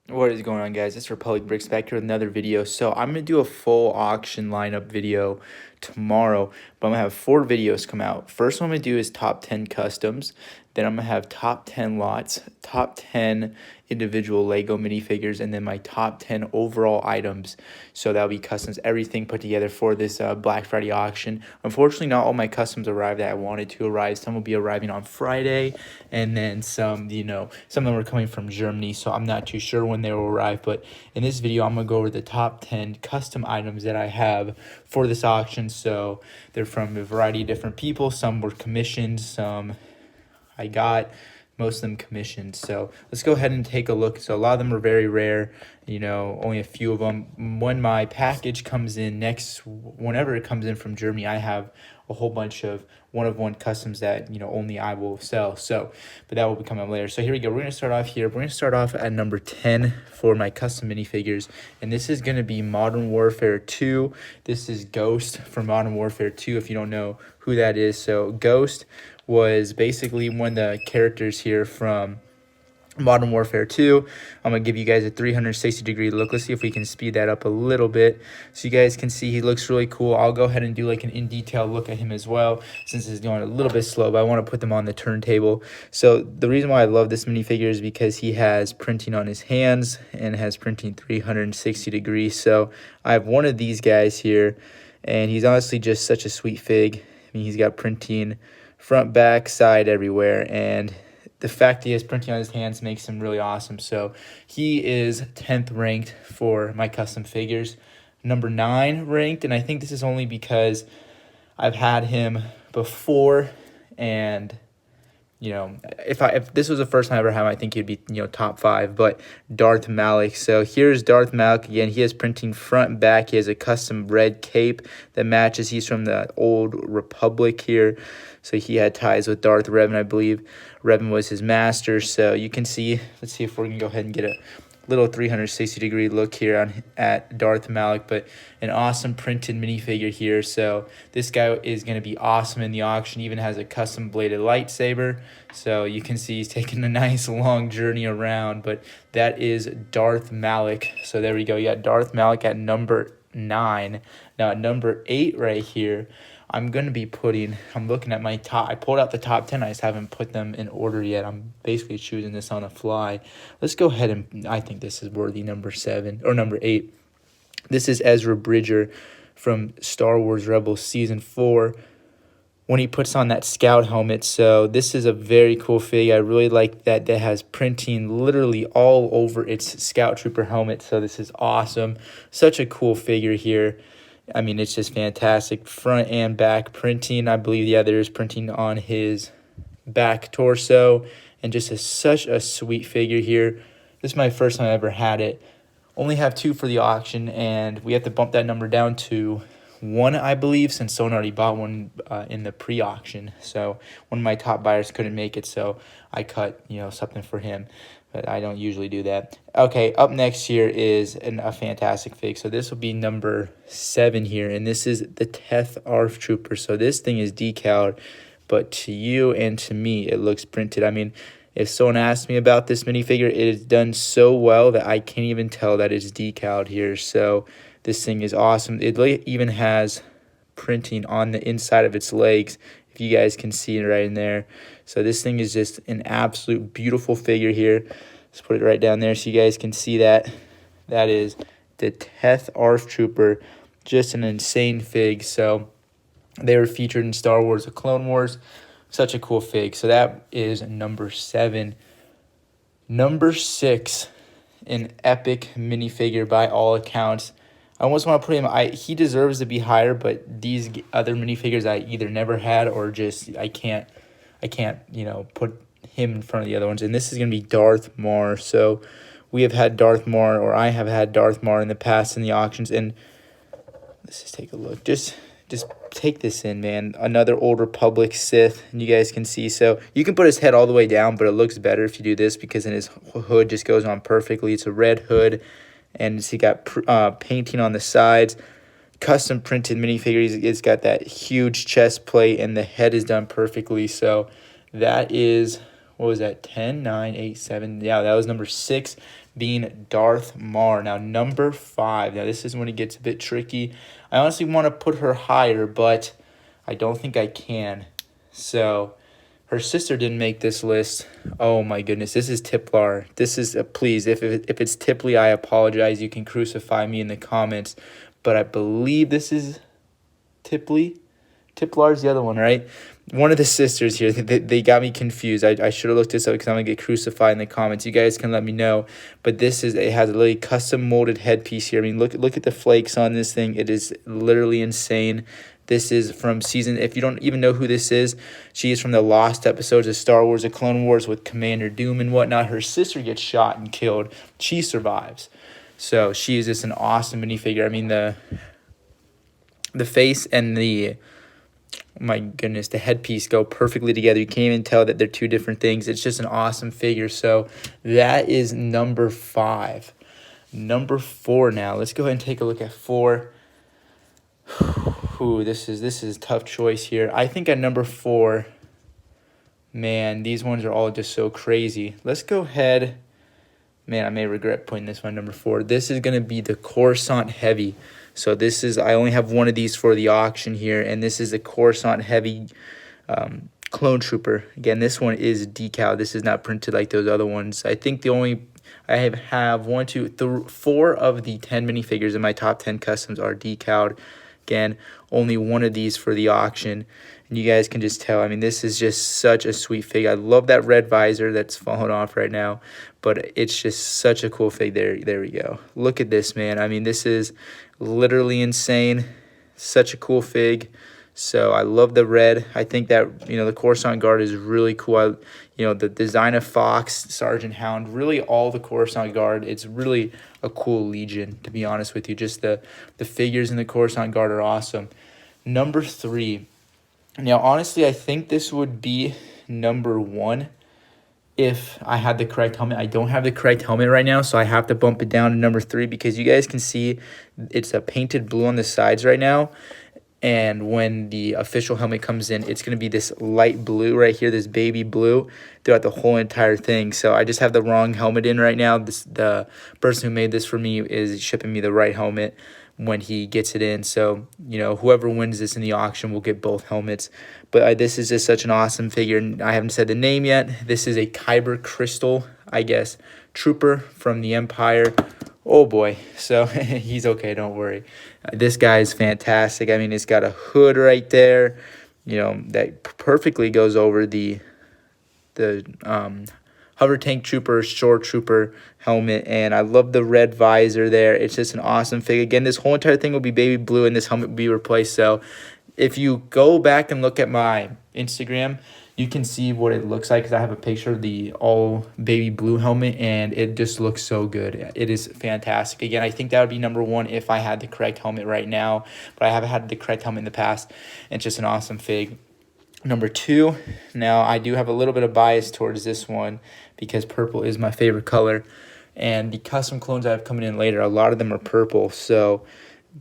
What is going on, guys? It's Republic Bricks back here with another video. So I'm gonna do a full auction lineup video tomorrow, but I'm gonna have 4 videos come out. First one I'm gonna do is top 10 customs. Then I'm gonna have top 10 lots, top 10 individual Lego minifigures, and then my top 10 overall items. So that'll be customs, everything put together for this Black Friday auction. Unfortunately, not all my customs arrived that I wanted to arrive. Some will be arriving on Friday, and then some, some of them are coming from Germany, so I'm not too sure when they will arrive. But in this video, I'm gonna go over the top 10 custom items that I have for this auction. So they're from a variety of different people. Some were commissioned, some I got, most of them commissioned. So let's go ahead and take a look. So a lot of them are very rare, only a few of them. When my package comes in whenever it comes in from Germany, I have a whole bunch of one-of-one customs that only I will sell. So but that will become up later. So here we go. We're going to start off here. We're going to start off at number 10 for my custom minifigures, and this is going to be Modern Warfare 2. This is Ghost from Modern Warfare 2, if you don't know who that is. So Ghost was basically one of the characters here from Modern Warfare 2. I'm going to give you guys a 360-degree look. Let's see if we can speed that up a little bit so you guys can see he looks really cool. I'll go ahead and do like an in-detail look at him as well, since it's going a little bit slow, but I want to put them on the turntable. So the reason why I love this minifigure is because he has printing on his hands and has printing 360 degrees. So I have one of these guys here, and he's honestly just such a sweet fig. I mean, he's got printing front, back, side, everywhere, and the fact he has printing on his hands makes him really awesome. So he is 10th ranked for my custom figures, number 9 ranked, and I think this is only because I've had him before, and if this was the first time I ever had him, I think he'd be top 5. But Darth Malak. So here's Darth Malak again. He has printing front and back. He has a custom red cape that matches. He's from the old Republic here, so he had ties with Darth Revan, I believe. Revan was his master. So you can see. Let's see if we can go ahead and get a little 360-degree look here at Darth Malak, but an awesome printed minifigure here. So this guy is going to be awesome in the auction. Even has a custom bladed lightsaber, so you can see he's taking a nice long journey around. But that is Darth Malak. So there we go. You got Darth Malak at number 9. Now at number 8 right here, I'm looking at my top. I pulled out the top 10. I just haven't put them in order yet. I'm basically choosing this on the fly. Let's go ahead and I think this is worthy number 7 or number 8. This is Ezra Bridger from Star Wars Rebels Season 4 when he puts on that scout helmet. So this is a very cool fig. I really like that has printing literally all over its scout trooper helmet. So this is awesome. Such a cool figure here. I mean, it's just fantastic. Front and back printing. I believe, yeah, there's printing on his back torso. And just such a sweet figure here. This is my first time I ever had it. Only have 2 for the auction, and we have to bump that number down to 1, I believe, since someone already bought one in the pre-auction. So one of my top buyers couldn't make it, so I cut something for him. But I don't usually do that. Okay, up next here is a fantastic fig. So this will be number 7 here, and this is the Darth Trooper. So this thing is decaled, but to you and to me, it looks printed. I mean, if someone asked me about this minifigure, it is done so well that I can't even tell that it's decaled here. So this thing is awesome. It even has printing on the inside of its legs, if you guys can see it right in there. So this thing is just an absolute beautiful figure here. Let's put it right down there so you guys can see that. That is the Darth Trooper. Just an insane fig. So they were featured in Star Wars: The Clone Wars. Such a cool fig. So that is number 7. Number 6, an epic minifigure by all accounts. I almost want to put him. He deserves to be higher, but these other minifigures I either never had or just I can't put him in front of the other ones. And this is gonna be Darth Maul. So we have had Darth Maul, or I have had Darth Maul in the past in the auctions. And let's just take a look. Just take this in, man. Another old Republic Sith, and you guys can see. So you can put his head all the way down, but it looks better if you do this because then his hood just goes on perfectly. It's a red hood, and he got painting on the sides. Custom printed minifigure. It's got that huge chest plate, and the head is done perfectly. So that is, what was that, 10, 9, 8, 7? Yeah, that was number 6. being Darth Maul. Now, number 5. Now, this is when it gets a bit tricky. I honestly want to put her higher, but I don't think I can. So, her sister didn't make this list. Oh, my goodness. This is Tiplar. This is, please, if it's Tipley, I apologize. You can crucify me in the comments. But I believe this is Tipley. Tiplar's the other one, right? One of the sisters here, they got me confused. I should have looked this up because I'm going to get crucified in the comments. You guys can let me know. But this is, it has a really custom molded headpiece here. I mean, look at the flakes on this thing. It is literally insane. This is from season, if you don't even know who this is, she is from the Lost episodes of Star Wars, The Clone Wars with Commander Doom and whatnot. Her sister gets shot and killed. She survives. So she is just an awesome minifigure. I mean, the face and the, my goodness, the headpiece go perfectly together. You can't even tell that they're two different things. It's just an awesome figure. So that is number 5. Number 4 now. Let's go ahead and take a look at 4. Ooh, this is a tough choice here. I think at number 4, man, these ones are all just so crazy. Let's go ahead. Man, I may regret putting this one number 4. This is going to be the Coruscant Heavy. So this is, I only have one of these for the auction here, and this is the Coruscant Heavy Clone Trooper. Again, this one is decal. This is not printed like those other ones. I think the only, I have 1, 2, 3, 4 of the 10 minifigures in my top 10 customs are decaled. Again, only one of these for the auction. And you guys can just tell, I mean, this is just such a sweet fig. I love that red visor that's falling off right now. But it's just such a cool fig. There we go. Look at this, man. I mean, this is literally insane. Such a cool fig. So I love the red. I think that, you know, the Coruscant Guard is really cool. You know, the design of Fox, Sergeant Hound, really all the Coruscant Guard. It's really a cool Legion, to be honest with you. Just the figures in the Coruscant Guard are awesome. Number 3. Now, honestly, I think this would be number 1 if I had the correct helmet. I don't have the correct helmet right now, so I have to bump it down to number 3 because you guys can see it's a painted blue on the sides right now. And when the official helmet comes in, it's going to be this light blue right here, this baby blue throughout the whole entire thing. So I just have the wrong helmet in right now. The person who made this for me is shipping me the right helmet when he gets it in. So, you know, whoever wins this in the auction will get both helmets. But this is just such an awesome figure. I haven't said the name yet. This is a Kyber Crystal, I guess, Trooper from the Empire. Oh boy, so he's okay, don't worry. This guy is fantastic. I mean, it's got a hood right there, you know, that perfectly goes over the hover tank trooper, shore trooper helmet, and I love the red visor there. It's just an awesome figure. Again, this whole entire thing will be baby blue, and this helmet will be replaced. So if you go back and look at my Instagram, you can see what it looks like because I have a picture of the all baby blue helmet, and it just looks so good. It is fantastic. Again, I think that would be number 1 if I had the correct helmet right now, but I haven't had the correct helmet in the past. It's just an awesome fig. Number 2, now I do have a little bit of bias towards this one because purple is my favorite color, and the custom clones I have coming in later, a lot of them are purple. So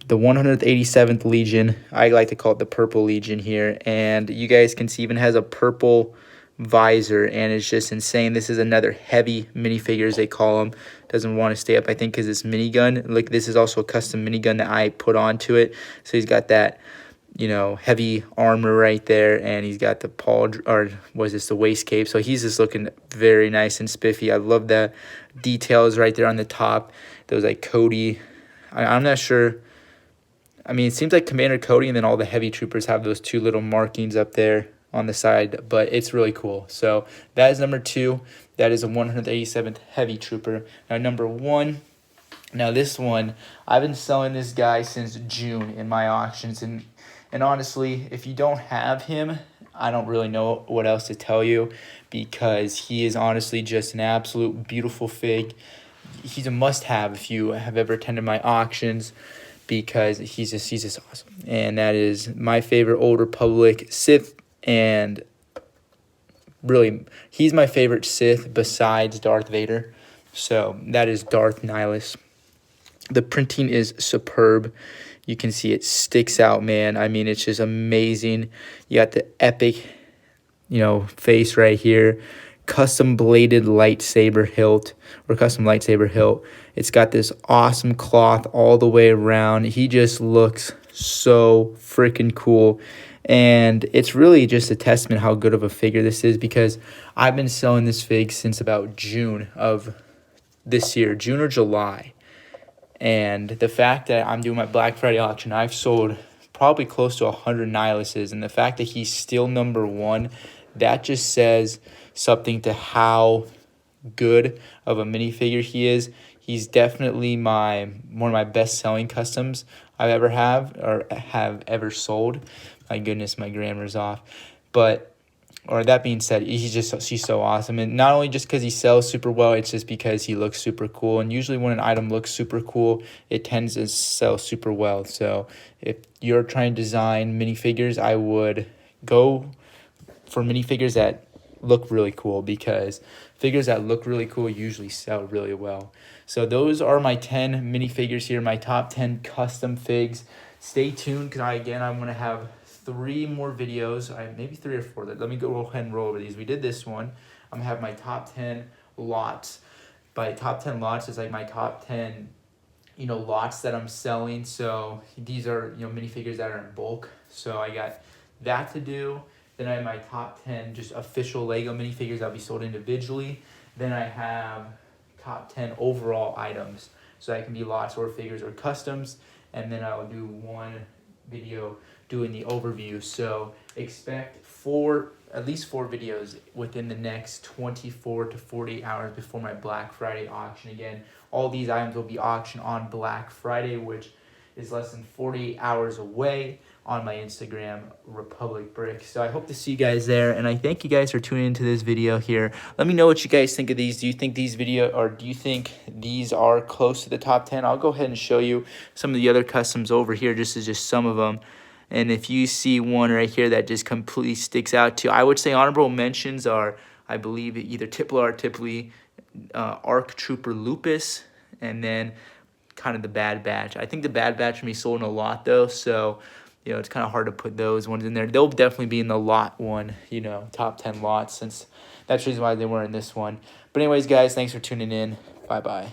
the 187th Legion, I like to call it the Purple Legion here, and you guys can see even has a purple visor, and it's just insane. This is another heavy minifigure, as they call them. Doesn't want to stay up, I think, because it's minigun. Look, this is also a custom minigun that I put onto it. So he's got that, you know, heavy armor right there, and he's got the the waist cape. So he's just looking very nice and spiffy. I love the details right there on the top. Those like Cody. I'm not sure. I mean, it seems like Commander Cody, and then all the heavy troopers have those 2 little markings up there on the side, but it's really cool. So that is number 2. That is a 187th heavy trooper. Now number 1. Now this one, I've been selling this guy since June in my auctions, and honestly, if you don't have him, I don't really know what else to tell you because he is honestly just an absolute beautiful fig. He's a must-have if you have ever attended my auctions, because he's just awesome. And that is my favorite Old Republic Sith, and really, he's my favorite Sith besides Darth Vader. So that is Darth Nihilus. The printing is superb. You can see it sticks out, man. I mean, it's just amazing. You got the epic, you know, face right here. custom bladed lightsaber hilt, or custom lightsaber hilt. It's got this awesome cloth all the way around. He just looks so freaking cool. And it's really just a testament how good of a figure this is, because I've been selling this fig since about June of this year, June or July. And the fact that I'm doing my Black Friday auction, I've sold probably close to 100 Nihiluses. And the fact that he's still #1, that just says something to how good of a minifigure he is. He's definitely one of my best-selling customs I've ever have ever sold. My goodness, my grammar's off. Or that being said, he's so awesome. And not only just because he sells super well, it's just because he looks super cool. And usually when an item looks super cool, it tends to sell super well. So if you're trying to design minifigures, I would go for minifigures that look really cool, because figures that look really cool usually sell really well. So those are my 10 minifigures here, my top 10 custom figs. Stay tuned, because I'm going to have 3 more videos, maybe 3 or 4. Let me go ahead and roll over these. We did this one. I'm going to have my top 10 lots. By top 10 lots, it's like my top 10, lots that I'm selling. So these are, minifigures that are in bulk. So I got that to do. Then I have my top 10 just official Lego minifigures that'll be sold individually. Then I have top 10 overall items. So that can be lots or figures or customs. And then I'll do one video doing the overview. So expect at least 4 videos within the next 24 to 48 hours before my Black Friday auction. Again, all these items will be auctioned on Black Friday, which is less than 48 hours away, on my Instagram, Republic Bricks. So I hope to see you guys there, and I thank you guys for tuning into this video here. Let me know what you guys think of these. Do you think do you think these are close to the top 10? I'll go ahead and show you some of the other customs over here, just some of them. And if you see one right here that just completely sticks out to you, I would say honorable mentions are, I believe, either Tiplar or Tipley, Arc Trooper Lupus, and then kind of the Bad Batch. I think the Bad Batch can be sold in a lot, though, so it's kind of hard to put those ones in there. They'll definitely be in the lot one, top 10 lots, since that's the reason why they were in this one. But anyways, guys, thanks for tuning in. Bye-bye.